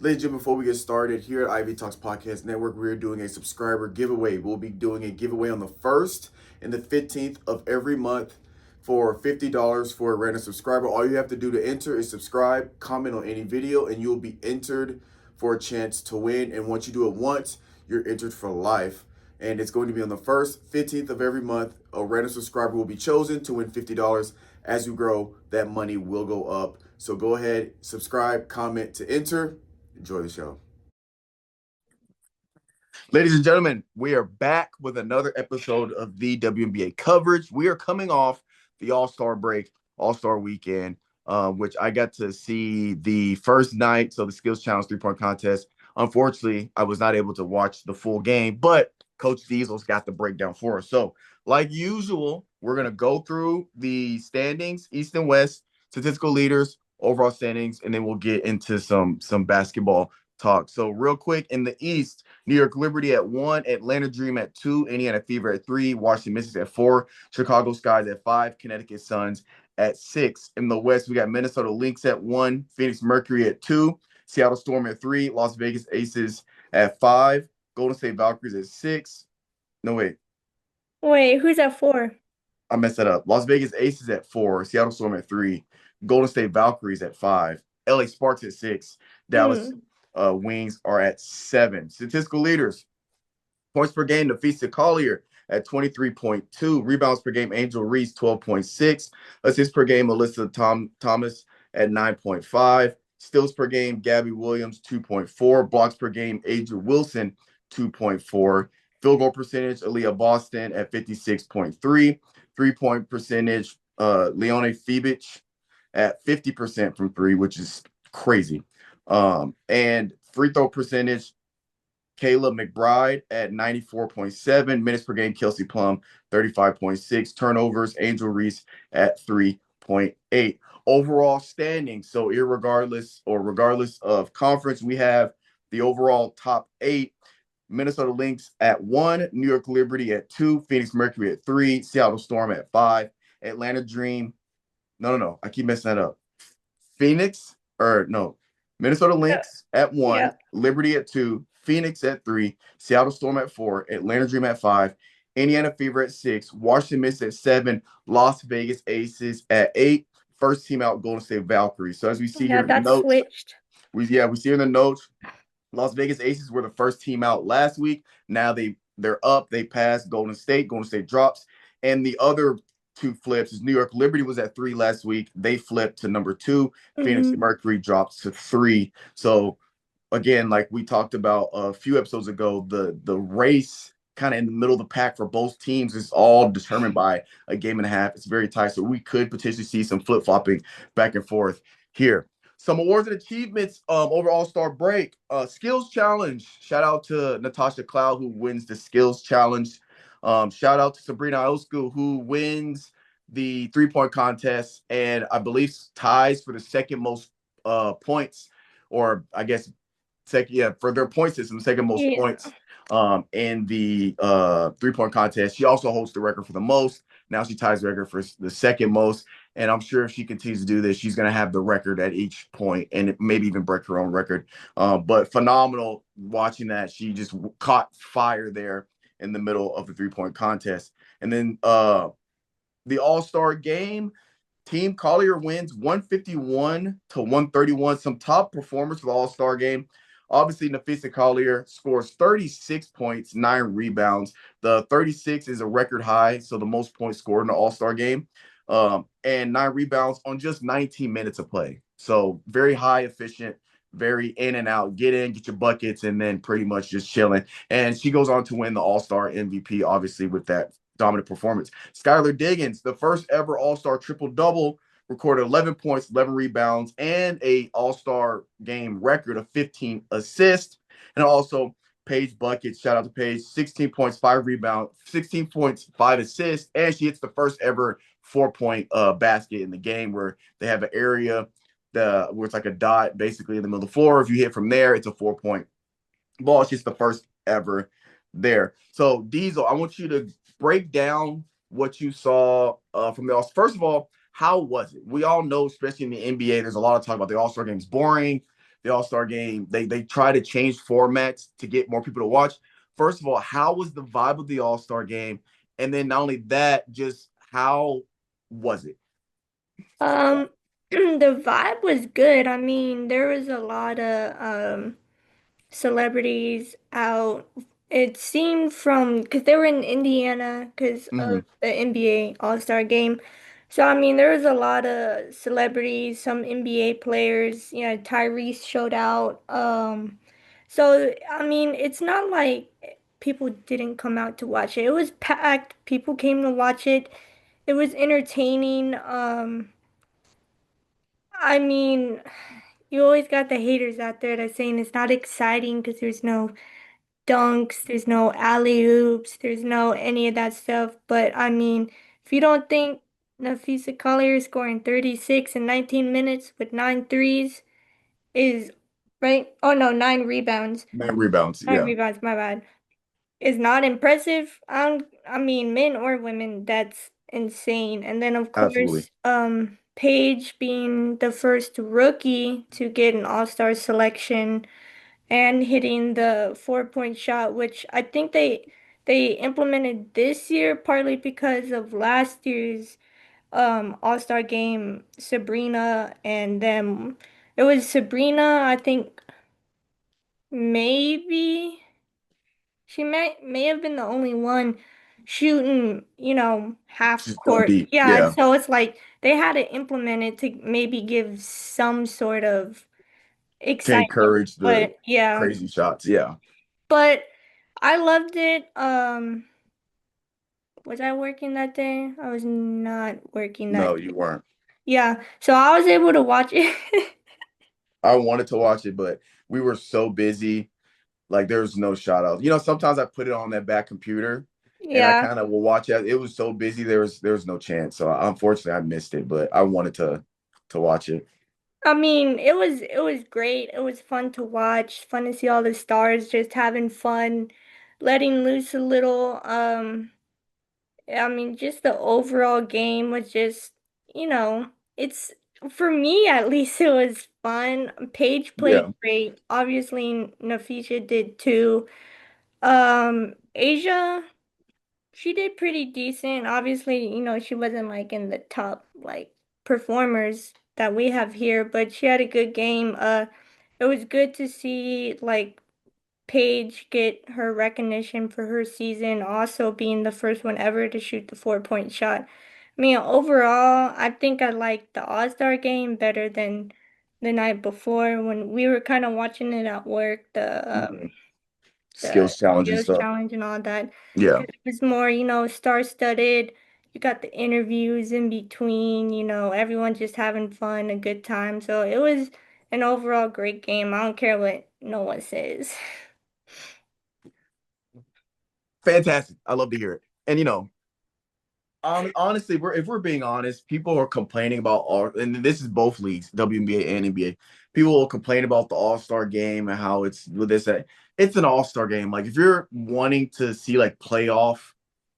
Ladies and gentlemen, before we get started, here at Ivy Talks Podcast Network, we're doing a subscriber giveaway. We'll be doing a giveaway on the 1st and the 15th of every month for $50 for a random subscriber. All you have to do to enter is subscribe, comment on any video, and you'll be entered for a chance to win. And once you do it once, you're entered for life. And it's going to be on the 1st, 15th of every month. A random subscriber will be chosen to win $50. As you grow, that money will go up. So go ahead, subscribe, comment to enter. Enjoy the show. Ladies and gentlemen, we are back with another episode of the WNBA coverage. We are coming off the All-Star break, All-Star weekend, which I got to see the first night, so the Skills Challenge three-point contest. Unfortunately, I was not able to watch the full game, but Coach Diesel's got the breakdown for us. So, like usual, we're going to go through the standings, East and West, statistical leaders, overall standings, and then we'll get into some basketball talk. So real quick, in the East, New York Liberty at 1, Atlanta Dream at 2, Indiana Fever at 3, Washington Mystics at 4, Chicago Skies at 5, Connecticut Suns at 6. In the West, we got Minnesota Lynx at 1, Phoenix Mercury at 2, Seattle Storm at 3, Las Vegas Aces at 5, Golden State Valkyries at 6. No, wait. Wait, who's at 4? I messed that up. Las Vegas Aces at 4, Seattle Storm at 3, Golden State Valkyries at 5, LA Sparks at 6, Dallas Wings are at 7. Statistical leaders: points per game, Nafisa Collier at 23.2, rebounds per game, Angel Reese 12.6, assists per game, Alyssa Thomas at 9.5, steals per game, Gabby Williams 2.4, blocks per game, Adrian Wilson 2.4, field goal percentage, Aaliyah Boston at 56.3, three-point percentage, Leone Fibic at 50% from three, which is crazy. And free throw percentage, Kayla McBride at 94.7, minutes per game, Kelsey Plum 35.6, turnovers, Angel Reese at 3.8. Overall standing, so regardless of conference, we have the overall top 8. Minnesota Lynx at 1, New York Liberty at 2, Phoenix Mercury at 3, Seattle Storm at 5, Atlanta Dream. No, I keep messing that up. Minnesota Lynx at 1, Liberty at 2, Phoenix at 3, Seattle Storm at 4, Atlanta Dream at 5, Indiana Fever at 6, Washington Mystics at 7, Las Vegas Aces at 8, first team out Golden State Valkyries. So as we see here in the notes, switched. we see here in the notes, Las Vegas Aces were the first team out last week. Now they're up. They passed Golden State. Golden State drops. And the other two flips is New York Liberty was at 3 last week. They flipped to number 2. Phoenix Mercury drops to 3. So again, like we talked about a few episodes ago, the race kind of in the middle of the pack for both teams is all determined by a game and a half. It's very tight. So we could potentially see some flip-flopping back and forth here. Some awards and achievements over All-Star break. Skills Challenge. Shout out to Natasha Cloud, who wins the Skills Challenge. Shout out to Sabrina Osku, who wins the three-point contest and I believe ties for the second most points, or I guess for their point system, second most points in the three-point contest. She also holds the record for the most. Now she ties the record for the second most. And I'm sure if she continues to do this, she's going to have the record at each point and maybe even break her own record. But phenomenal watching that. She just caught fire there in the middle of the three-point contest. And then the All-Star game, Team Collier wins 151 to 131. Some top performers for the All-Star game. Obviously, Nafisa Collier scores 36 points, 9 rebounds. The 36 is a record high, so the most points scored in the All-Star game. And 9 rebounds on just 19 minutes of play. So very high efficient, very in and out, get in, get your buckets, and then pretty much just chilling. And she goes on to win the All-Star MVP, obviously, with that dominant performance. Skylar Diggins, the first ever All-Star triple-double, recorded 11 points, 11 rebounds, and a All-Star game record of 15 assists. And also Paige buckets. Shout out to Paige. 16 points, 5 rebounds, 16 points, 5 assists. And she hits the first ever 4-point basket in the game, where they have an area where it's like a dot basically in the middle of the floor. If you hit from there, it's a 4-point ball. She's the first ever there. So Diesel, I want you to break down what you saw from the All-Star. First of all, how was it? We all know, especially in the NBA, there's a lot of talk about the All-Star game's boring. the All-Star game. They try to change formats to get more people to watch. First of all, how was the vibe of the All-Star game? And then not only that, just how was it? The vibe was good. I mean, there was a lot of celebrities out. It seemed from because they were in Indiana because Hmm. of the NBA All-Star game. So I mean, there was a lot of celebrities, some NBA players. You know, Tyrese showed out. So I mean, it's not like people didn't come out to watch it. It was packed. People came to watch it. It was entertaining. I mean, you always got the haters out there that's saying it's not exciting because there's no dunks, there's no alley-oops, there's no any of that stuff. But I mean, if you don't think Nafisa Collier scoring 36 in 19 minutes with 9 threes is right, oh no, 9 rebounds. Man, rebounds, Nine yeah, rebounds, my bad. Is not impressive. I mean, men or women, that's insane. And then of absolutely. course, Paige being the first rookie to get an all-star selection and hitting the 4-point shot, which I think they implemented this year partly because of last year's All-Star game, Sabrina and them. It was Sabrina, I think maybe she may have been the only one shooting, half Just go court. deep, Yeah, yeah. so it's like they had to implement it to maybe give some sort of To excitement. encourage the But yeah, crazy shots, yeah. but I loved it. Was I working that day? I was not working that No, day. you weren't. Yeah, so I was able to watch it. I wanted to watch it, but we were so busy. Like there was no shout out. Sometimes I put it on that back computer and I Yeah. kind of will watch it. It was so busy, there was no chance. So unfortunately I missed it, but I wanted to watch it. I mean, it was great. It was fun to watch, fun to see all the stars just having fun, letting loose a little. I mean, just the overall game was just, it's for me at least it was fun. Paige Yeah. played great. Obviously, Nafisha did too. Asia, she did pretty decent. Obviously, she wasn't like in the top like performers that we have here, but she had a good game. It was good to see like Paige get her recognition for her season, also being the first one ever to shoot the 4-point shot. I mean, overall, I think I liked the All-Star game better than the night before when we were kind of watching it at work, Mhm. the Skills challenge and skills stuff. challenge and all that. Yeah. 'Cause it was more, star-studded. You got the interviews in between, everyone just having fun, a good time. So it was an overall great game. I don't care what no one says. Fantastic. I love to hear it. And honestly, if we're being honest, people are complaining about and this is both leagues, WNBA and NBA. People will complain about the All-Star game and how it's with this. It's an All-Star game. Like if you're wanting to see like playoff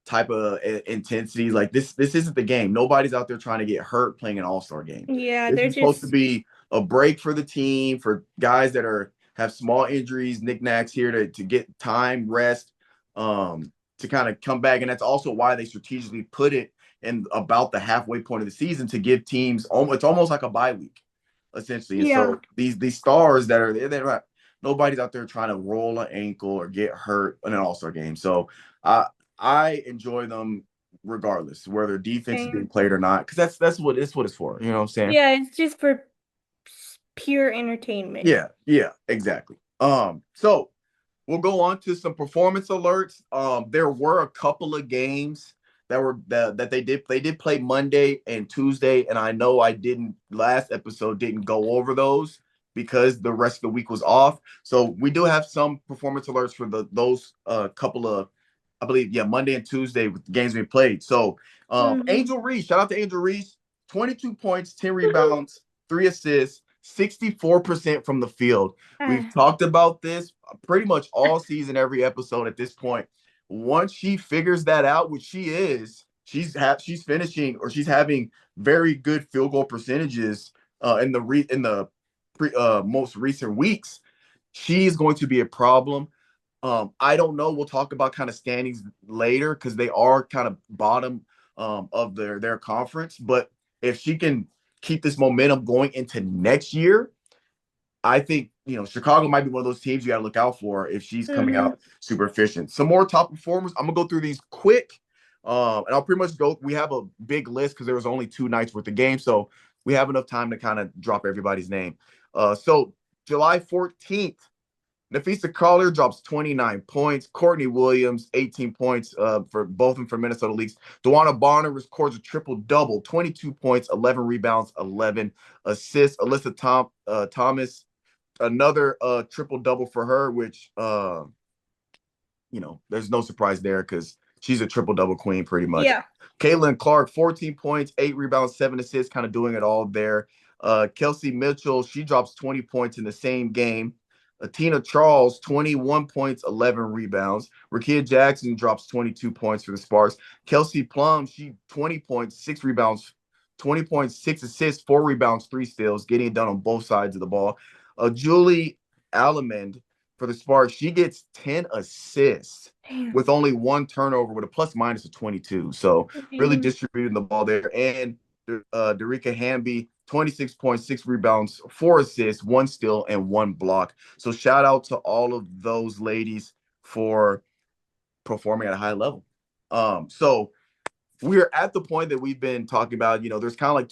type of intensity, like this isn't the game. Nobody's out there trying to get hurt playing an All-Star game. Yeah, This they're is supposed to just be a break for the team, for guys that have small injuries, knickknacks here to get time, rest. To kind of come back. And that's also why they strategically put it in about the halfway point of the season to give teams it's almost like a bye week, essentially. And yeah. so these stars that are there, they're not nobody's out there trying to roll an ankle or get hurt in an all-star game. So I enjoy them regardless, whether defense is being Same. played or not, because that's what it's for. You know what I'm saying? Yeah, it's just for pure entertainment. Yeah, exactly. So we'll go on to some performance alerts. There were a couple of games that they did play Monday and Tuesday, and I know I didn't last episode didn't go over those because the rest of the week was off. So we do have some performance alerts for those couple of, I believe, yeah, Monday and Tuesday with the games we played. So Hmm. Angel Reese, shout out to Angel Reese, 22 points, 10 rebounds, 3 assists, 64% from the field. We've Ah, talked about this pretty much all season, every episode at this point. Once she figures that out, which she is, she's finishing or she's having very good field goal percentages in the most recent weeks, she's going to be a problem. I don't know. We'll talk about kind of standings later because they are kind of bottom of their conference. But if she can keep this momentum going into next year, I think Chicago might be one of those teams you got to look out for if she's coming Mm-hmm. out super efficient. Some more top performers. I'm gonna go through these quick, and I'll pretty much go. We have a big list because there was only 2 nights worth of games, so we have enough time to kind of drop everybody's name. So July 14th, Nafisa Collier drops 29 points. Courtney Williams, 18 points for both of them for Minnesota Leaks. DeWanna Bonner records a triple double, 22 points, 11 rebounds, 11 assists. Alyssa Thomas, another triple double for her, which there's no surprise there because she's a triple double queen pretty much. Yeah. Caitlin Clark, 14 points, 8 rebounds, 7 assists, kind of doing it all there. Kelsey Mitchell, she drops 20 points in the same game. Tina Charles, 21 points, 11 rebounds. Rakia Jackson drops 22 points for the Sparks. Kelsey Plum, she 20 points, 6 rebounds, 20 points, 6 assists, 4 rebounds, 3 steals, getting it done on both sides of the ball. Julie Alamand for the Sparks, she gets 10 assists Damn. with only 1 turnover with a plus minus of 22. So really Mhm. distributing the ball there. And Darica Hamby, 26 points, 6 rebounds, 4 assists, 1 steal, and 1 block. So shout out to all of those ladies for performing at a high level. So we're at the point that we've been talking about. There's kind of like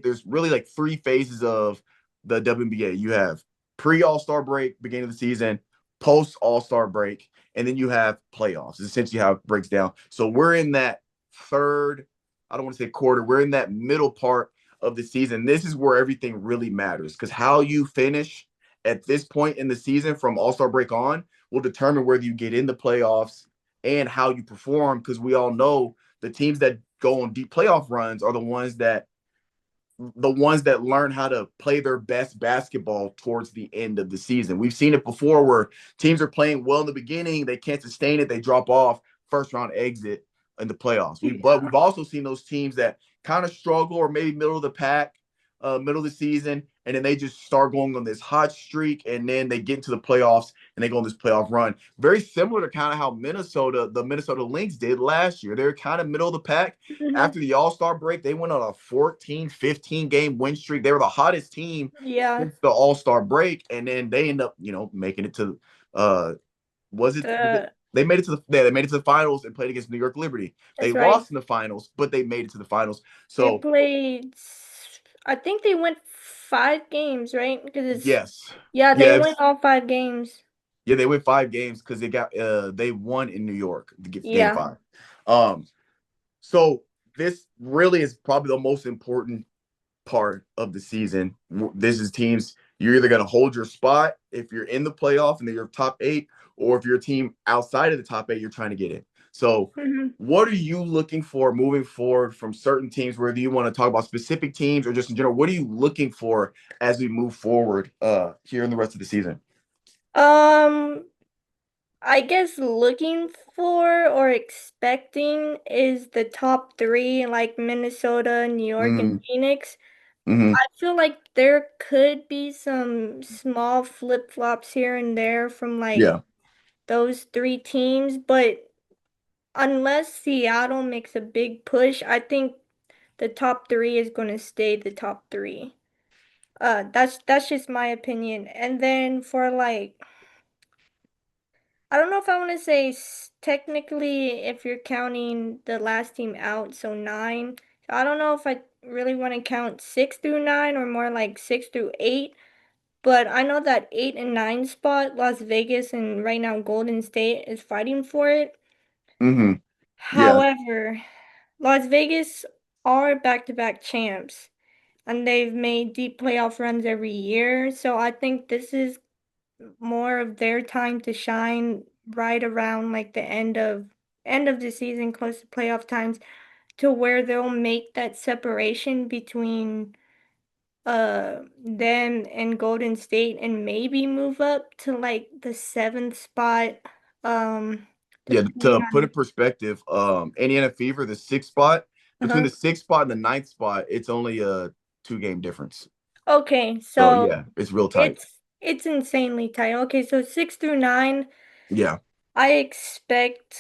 there's really like 3 phases of the WNBA. You have pre All-Star break, beginning of the season, post All-Star break, and then you have playoffs. It's essentially how it breaks down. So we're in that third, I don't want to say quarter, we're in that middle part of the season. This is where everything really matters because how you finish at this point in the season from All-Star break on will determine whether you get in the playoffs and how you perform because we all know the teams that go on deep playoff runs are the ones that learn how to play their best basketball towards the end of the season. We've seen it before where teams are playing well in the beginning, they can't sustain it, they drop off, first round exit in the playoffs. But we've also seen those teams that kind of struggle or maybe middle of the pack, middle of the season, and then they just start going on this hot streak, and then they get into the playoffs and they go on this playoff run. Very similar to kind of how the Minnesota Lynx did last year. They're kind of middle of the pack. Mhm. After the All-Star break, they went on a 14, 15 game win streak. They were the hottest team Yeah. since the All-Star break, and then they end up, making it to was it The they made it to the finals and played against New York Liberty. They That's right. lost in the finals, but they made it to the finals. They So played. I think they went 5 games, right? Because it's yes, yeah, they yeah, went all 5 games. yeah, they went 5 games because they won in New York to get game Yeah. five. Um, so this really is probably the most important part of the season. This is teams you're either going to hold your spot if you're in the playoff and then you're top 8, or if you're a team outside of the top 8, you're trying to get in. So, Hmm. what are you looking for moving forward from certain teams? Whether you want to talk about specific teams or just in general, what are you looking for as we move forward here in the rest of the season? Um, I guess looking for or expecting is the top three, like Minnesota, New York, and Mm-hmm. Phoenix. Mm-hmm. I feel like there could be some small flip-flops here and there from like Yeah. those 3 teams, but unless Seattle makes a big push, I think the top three is going to stay the top three. That's just my opinion. And then for like, I don't know if I want to say technically if you're counting the last team out, so 9. I don't know if I really want to count 6 through 9 or more like 6 through 8. But I know that 8 and 9 spot, Las Vegas and right now Golden State is fighting for it. Mm-hmm. Yeah. However, Las Vegas are back-to-back champs, and they've made deep playoff runs every year. So I think this is more of their time to shine right around like the end of the season, close to playoff times, to where they'll make that separation between them and Golden State and maybe move up to like the 7th spot. Um, Yeah, depending to put in on perspective, Indiana Fever, the 6th spot, between uh-huh. the 6th spot and the 9th spot, it's only a 2 game difference. Okay, So so yeah, it's real tight. it's insanely tight. Okay, so 6 through 9, Yeah, I expect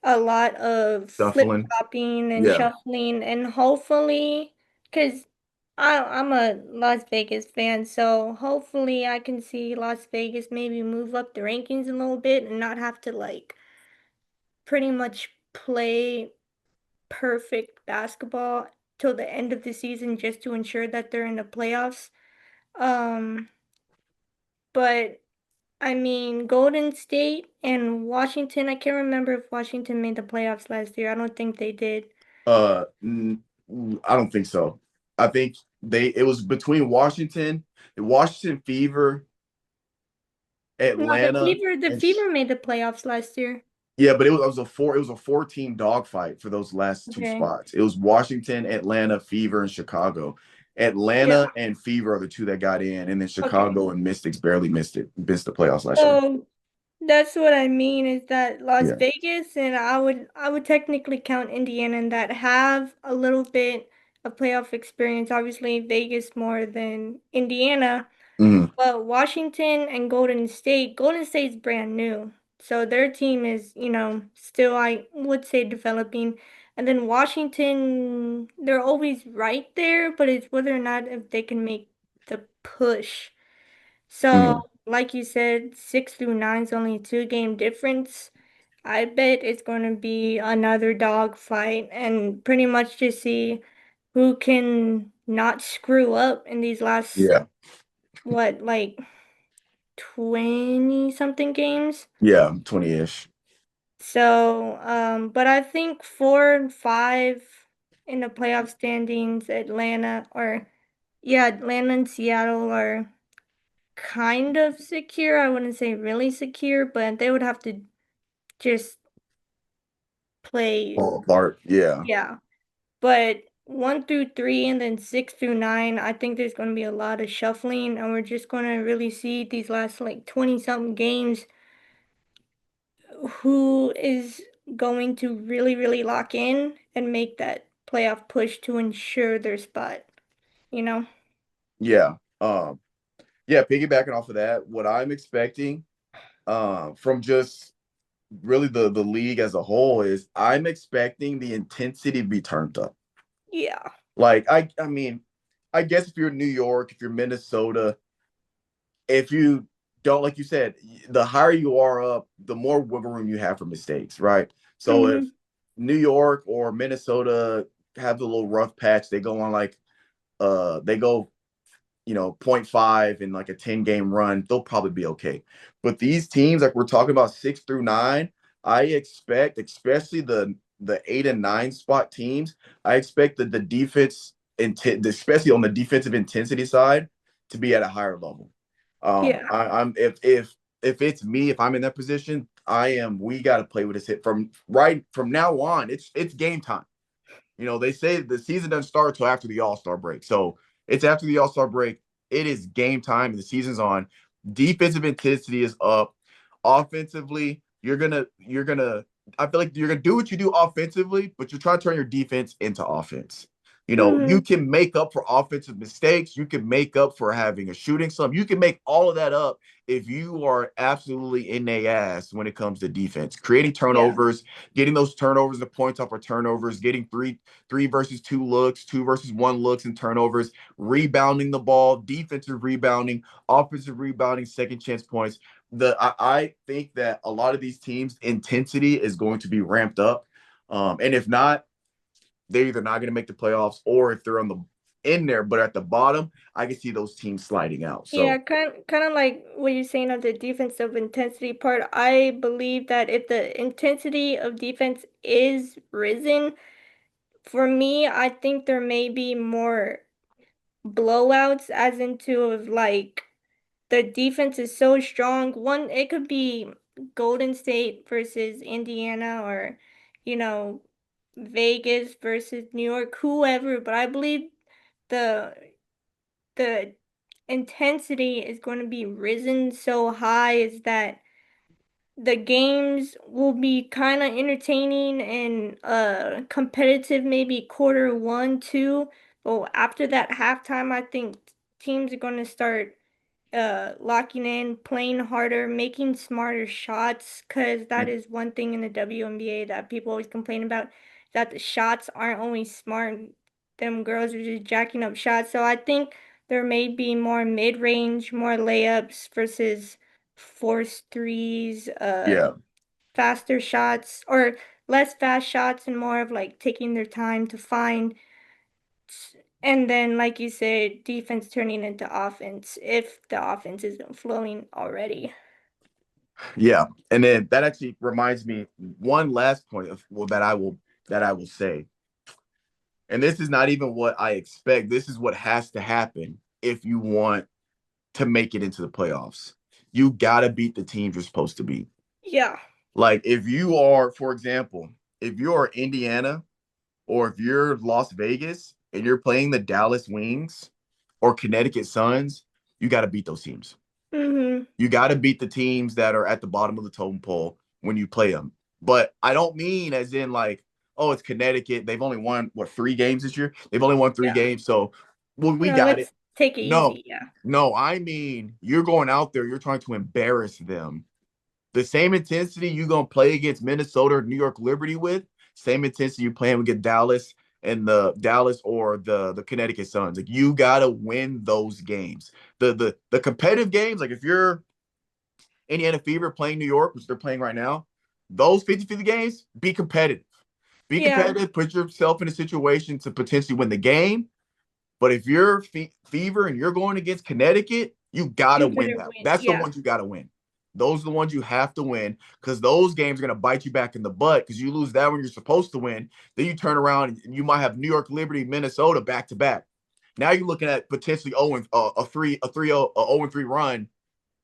a lot of shuffling. flip-flopping and Yeah. shuffling, and hopefully, because I'm a Las Vegas fan, so hopefully I can see Las Vegas maybe move up the rankings a little bit and not have to like pretty much play perfect basketball till the end of the season just to ensure that they're in the playoffs. Um, but I mean, Golden State and Washington, I can't remember if Washington made the playoffs last year. I don't think they did. Uh, n- I don't think so. I think it was between Washington, the Washington Fever, No, Atlanta, The and Fever made the playoffs last year. yeah, but it was a four-team dogfight for those last two Okay. spots. It was Washington, Atlanta, Fever, and Chicago. Yeah. Atlanta and Fever are the two that got in, and then Okay. Chicago and Mystics barely missed the playoffs last year. So that's what I mean is that Las Yeah. Vegas and I would technically count Indiana and that have a little bit of playoff experience. Obviously, Vegas more than Indiana. Mhm. But Washington and Golden State's brand new. So their team is, still I would say developing. And then Washington, they're always right there, but it's whether or not if they can make the push. So, Mhm. like you said, 6 through 9 is only a 2 game difference. I bet it's going to be another dog fight and pretty much just see who can not screw up in these last, Yeah. what, like 20 something games. Yeah. 20-ish. So, but I think 4 and 5 in the playoff standings, Atlanta and Seattle are kind of secure. I wouldn't say really secure, but they would have to just play, Fall apart. Yeah. yeah. But 1 through 3 and then 6 through 9, I think there's going to be a lot of shuffling, and we're just going to really see these last like 20 something games who is going to really, really lock in and make that playoff push to ensure their spot, you know? Yeah. Yeah, piggybacking off of that, what I'm expecting from just really the league as a whole is I'm expecting the intensity to be turned up. Yeah. Like I mean, I guess if you're New York, if you're Minnesota, if you don't, like you said, the higher you are up, the more wiggle room you have for mistakes, right? So if Mm-hmm. New York or Minnesota have the little rough patch, they go on like they go zero point 0.5 in like a 10 game run, they'll probably be okay. But these teams, like we're talking about 6 through 9, I expect, especially the 8 and 9 spot teams, I expect that the defense, especially on the defensive intensity side, to be at a higher level. Yeah. I'm if it's me, if I'm in that position, I am. We got to play with this hit from now on. It's game time. They say the season doesn't start until after the All-Star break. So it's after the All-Star break. It is game time and the season's on. Defensive intensity is up. Offensively, you're gonna I feel like you're gonna do what you do offensively, but you're trying to turn your defense into offense. You Mm-hmm. can make up for offensive mistakes. You can make up for having a shooting slump. You can make all of that up if you are absolutely in their ass when it comes to defense, creating Yeah. turnovers, getting those turnovers, the points off of turnovers, getting three versus two looks, two versus one looks and turnovers, rebounding the ball, defensive rebounding, offensive rebounding, second chance points. I think that a lot of these teams' intensity is going to be ramped up. And if not, they're either not going to make the playoffs or if they're on the in there, but at the bottom, I can see those teams sliding out. Yeah, So kind of like what you're saying of the defensive intensity part. I believe that if the intensity of defense is risen, for me, I think there may be more blowouts as into of like the defense is so strong. One, it could be Golden State versus Indiana or, you know, Vegas versus New York, whoever, but I believe the the intensity is going to be risen so high is that the games will be kind of entertaining and competitive maybe quarter 1, 2. But after that halftime, I think teams are going to start locking in, playing harder, making smarter shots, because that is one thing in the WNBA that people always complain about, that the shots aren't always smart. Them girls are just jacking up shots. So I think there may be more mid-range, more layups versus forced threes, Yeah. faster shots or less fast shots and more of like taking their time to find. And then, like you said, defense turning into offense if the offense isn't flowing already. Yeah. And then that actually reminds me one last point of well that I will say. And this is not even what I expect. This is what has to happen if you want to make it into the playoffs. You gotta beat the teams you're supposed to beat. Yeah. Like if you are, for example, if you're Indiana or if you're Las Vegas and you're playing the Dallas Wings or Connecticut Suns, you got to beat those teams. Mm-hmm. You got to beat the teams that are at the bottom of the totem pole when you play them. But I don't mean as in like, oh, it's Connecticut. They've only won what 3 games this year. They've only won three Yeah. games, so well, we No, got it. let's take it No, easy. Yeah. no, I mean you're going out there. You're trying to embarrass them the same intensity you gonna play against Minnesota or New York Liberty with, same intensity you playing against Dallas and the Dallas or the Connecticut Suns. Like you gotta win those games. The competitive games, like if you're Indiana Fever playing New York, which they're playing right now, those 50-50 games, be competitive. Be Yeah. competitive, put yourself in a situation to potentially win the game. But if you're Fever and you're going against Connecticut, you gotta You win better that. win. That's the Yeah. ones you gotta win. Those are the ones you have to win because those games are gonna bite you back in the butt because you lose that when you're supposed to win. Then you turn around and you might have New York Liberty, Minnesota back to back. Now you're looking at potentially 0 and a 0 and 3 run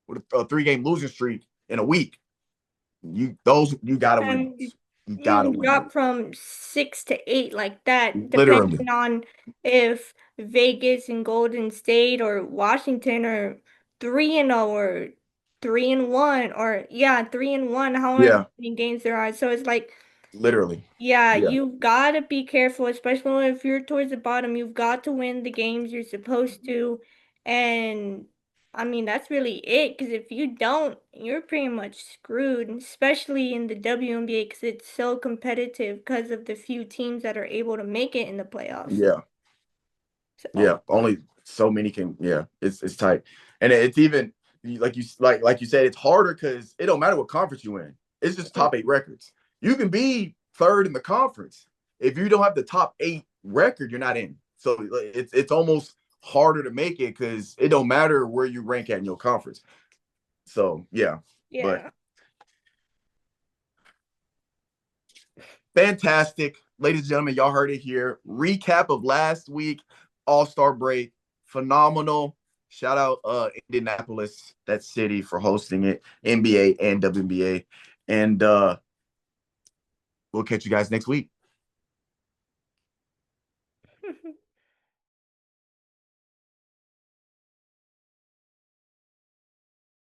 with a 3 game losing streak in a week. You gotta win And those. You gotta you win drop those. from 6 to 8 like that, Literally. depending on if Vegas and Golden State or Washington are 3-0 or 3-1 or yeah, 3-1, however Yeah, many games there are. So it's like, literally. yeah, Yeah. you've got to be careful, especially if you're towards the bottom. You've got to win the games you're supposed to. And I mean, that's really it. Because if you don't, you're pretty much screwed, especially in the WNBA because it's so competitive because of the few teams that are able to make it in the playoffs. Yeah. So, Yeah, only so many can. Yeah, it's tight, and it's even like you said, it's harder because it don't matter what conference you in. It's just top 8 records. You can be third in the conference if you don't have the top 8 record, you're not in. So it's almost harder to make it because it don't matter where you rank at in your conference. So yeah, but yeah. fantastic. Ladies and gentlemen, y'all heard it here. Recap of last week, All-Star break. Phenomenal. Shout out Indianapolis, that city, for hosting it, NBA and WNBA. And we'll catch you guys next week.